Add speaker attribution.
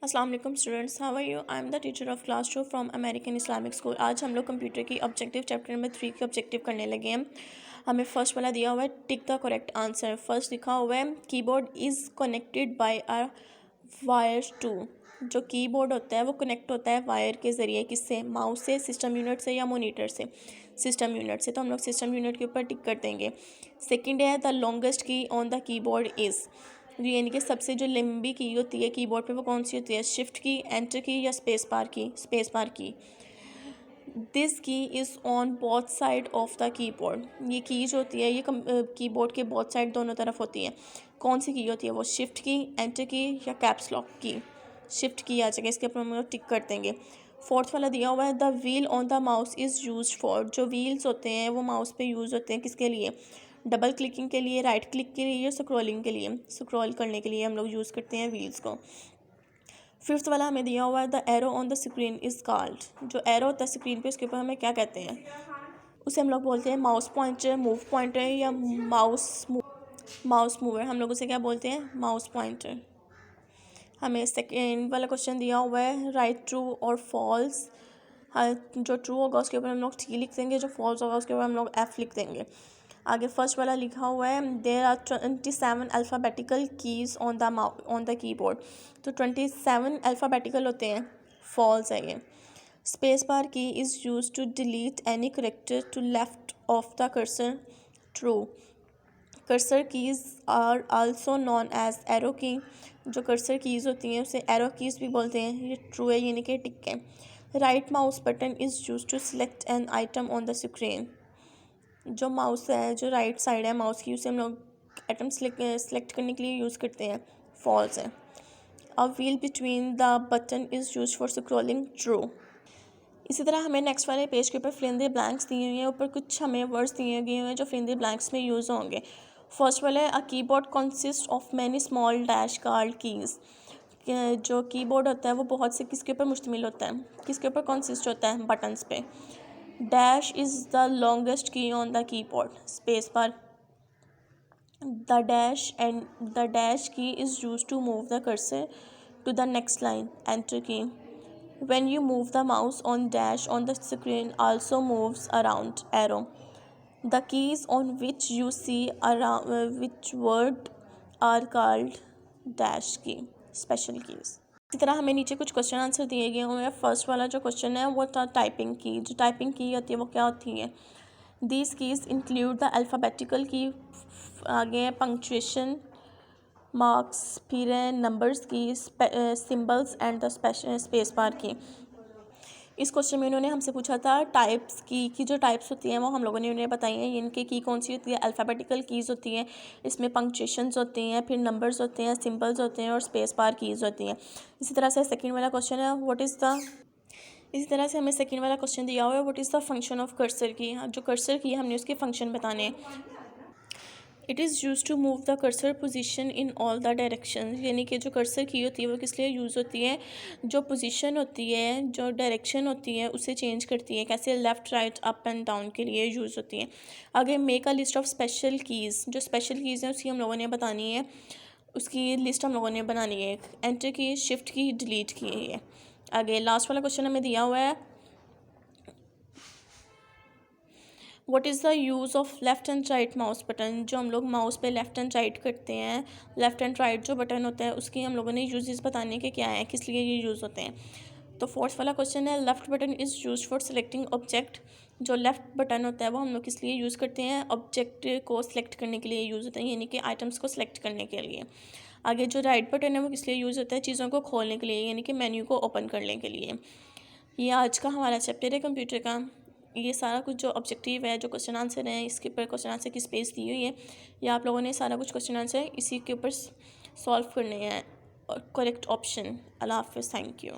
Speaker 1: अस्सलाम वालेकुम students, how are you? I am the teacher of class 2 from American Islamic school. आज हम लोग कंप्यूटर की ऑब्जेक्टिव चैप्टर नंबर 3 के ऑब्जेक्टिव करने लगे हैं। हमें फर्स्ट वाला दिया हुआ है tick the correct answer. First लिखा हुआ है keyboard is connected by a wire to. जो कीबोर्ड होता है वो कनेक्ट होता है वायर के ज़रिए, किससे? माउस से, सिस्टम यूनिट से या मोनीटर से? सिस्टम यूनिट से। तो हम लोग सिस्टम यूनिट के ऊपर टिक कर देंगे। सेकेंड है the longest key on the keyboard is, यानी कि सबसे जो लंबी की होती है कीबोर्ड पे वो कौन सी होती है? शिफ्ट की, एंटर की या स्पेस बार की? स्पेस बार की। दिस की is on both side of the keyboard. ये की जो होती है ये कीबोर्ड के बोथ साइड दोनों तरफ होती है। कौन सी की होती है वो? शिफ्ट की, एंटर की या कैप्स लॉक की? शिफ्ट की आ जाएगा, इसके ऊपर हम लोग टिक कर देंगे। फोर्थ वाला दिया हुआ है the wheel on the mouse is use for. जो व्हील्स होते हैं वो माउस पे यूज़ होते हैं किसके लिए? डबल क्लिकिंग के लिए, राइट क्लिक के लिए या स्क्रॉलिंग के लिए? स्क्रॉल करने के लिए हम लोग यूज़ करते हैं व्हील्स को। फिफ्थ वाला हमें दिया हुआ है the arrow on the screen is called. जो एरो होता है स्क्रीन पे उसके ऊपर हमें क्या कहते हैं? उसे हम लोग बोलते हैं माउस पॉइंटर, मूव पॉइंटर या माउस मूवर। हम लोग उसे क्या बोलते हैं? Mouse pointer. हमें सेकेंड वाला क्वेश्चन दिया हुआ है राइट ट्रू और फॉल्स। जो ट्रू होगा उसके ऊपर हम लोग टी लिख देंगे, जो फॉल्स होगा उसके ऊपर हम लोग एफ लिख देंगे। आगे फर्स्ट वाला लिखा हुआ है there are 27 alphabetical keys on the keyboard. तो 27 अल्फ़ाबेटिकल होते हैं, फॉल्स है ये। Space bar key is use to delete any character to left of the cursor, true. Cursor keys are also known as arrow key. जो cursor keys होती हैं उसे arrow keys भी बोलते हैं, ये ट्रू है यानी कि टिक है। Right mouse button is use to select an item on the screen. जो माउस है, जो राइट साइड है माउस की, उसे हम लोग आइटम सेलेक्ट करने के लिए यूज़ करते हैं, फॉल्स है। A wheel between the button is use for scrolling, true. इसी तरह हमें नेक्स्ट वाले पेज के ऊपर फिल इन द ब्लैंक्स दिए हुए हैं, ऊपर कुछ हमें वर्ड्स दिए गए हुए हैं जो फिल इन द ब्लैंक्स में यूज़ होंगे। फर्स्ट वाला है a keyboard consist of many small dash called keys. जो कीबोर्ड होता है वो बहुत से किसके ऊपर मुश्तमिल होता है? किसके ऊपर कंसिस्ट होता है? बटन्स पे। Dash is the longest key on the keyboard, space bar. The dash key is used to move the cursor to the next line, enter key. When you move the mouse on dash on the screen also moves around, arrow. The keys on which you see around which word are called dash key, special keys. इसी तरह हमें नीचे कुछ question answer दिए गए हुए हैं। First वाला जो क्वेश्चन है वो था टाइपिंग की। जो टाइपिंग की होती है वो क्या होती है? These keys include the alphabetical की, आगे है पंक्चुएशन मार्क्स, फिर है नंबर्स की, symbols and the space bar की। इस क्वेश्चन में उन्होंने हमसे पूछा था टाइप्स की जो टाइप्स होती हैं वो हम लोगों ने उन्हें बताई हैं। इनके की कौन सी होती है? अल्फ़ाबेटिकल कीज़ होती हैं, इसमें पंक्चुएशंस होती हैं, फिर नंबर्स होते हैं, सिंबल्स होते हैं और स्पेस बार कीज़ होती हैं। इसी तरह से सेकंड वाला क्वेश्चन है इसी तरह से हमें सेकंड वाला क्वेश्चन दिया हुआ है what is the function of cursor key. जो कर्सर की हमने उसके फंक्शन बताने हैं। It is use to move the cursor position in all the direction, यानी कि जो कर्सर की होती है वो किस लिए यूज़ होती है? जो पोजीशन होती है, जो डायरेक्शन होती है उसे चेंज करती है, कैसे? Left, right, up and down के लिए यूज़ होती है। आगे make a list of special keys. जो स्पेशल कीज़ हैं उसकी हम लोगों ने बतानी है, उसकी लिस्ट हम लोगों ने बनानी है। एंटर की, शिफ्ट की, डिलीट की है। आगे लास्ट वाला क्वेश्चन हमें दिया हुआ है what is the use of left and right mouse button. जो हम लोग माउस पे लेफ़्ट एंड राइट करते हैं, लेफ़्ट एंड राइट जो बटन होता है उसकी हम लोगों ने यूजेस बताने के क्या है, किस लिए ये यूज़ होते हैं। तो फोर्थ वाला क्वेश्चन है left button is use for selecting object. जो लेफ़्ट बटन होता है वो हम लोग किस लिए यूज़ करते हैं? ऑब्जेक्ट को सिलेक्ट करने के लिए यूज़ होता है, यानी कि आइटम्स को सिलेक्ट करने के लिए। आगे जो राइट बटन है वो किस लिए यूज़ होता है? चीज़ों को खोलने के लिए, यानी कि मेन्यू को ओपन करने के लिए। ये आज का हमारा चैप्टर है कंप्यूटर का। ये सारा कुछ जो ऑब्जेक्टिव है, जो क्वेश्चन आंसर है, इसके ऊपर क्वेश्चन आंसर की स्पेस दी हुई है। या आप लोगों ने सारा कुछ क्वेश्चन आंसर इसी के ऊपर सॉल्व करने हैं, और करेक्ट ऑप्शन। अल्लाह हाफ़िज़, थैंक यू।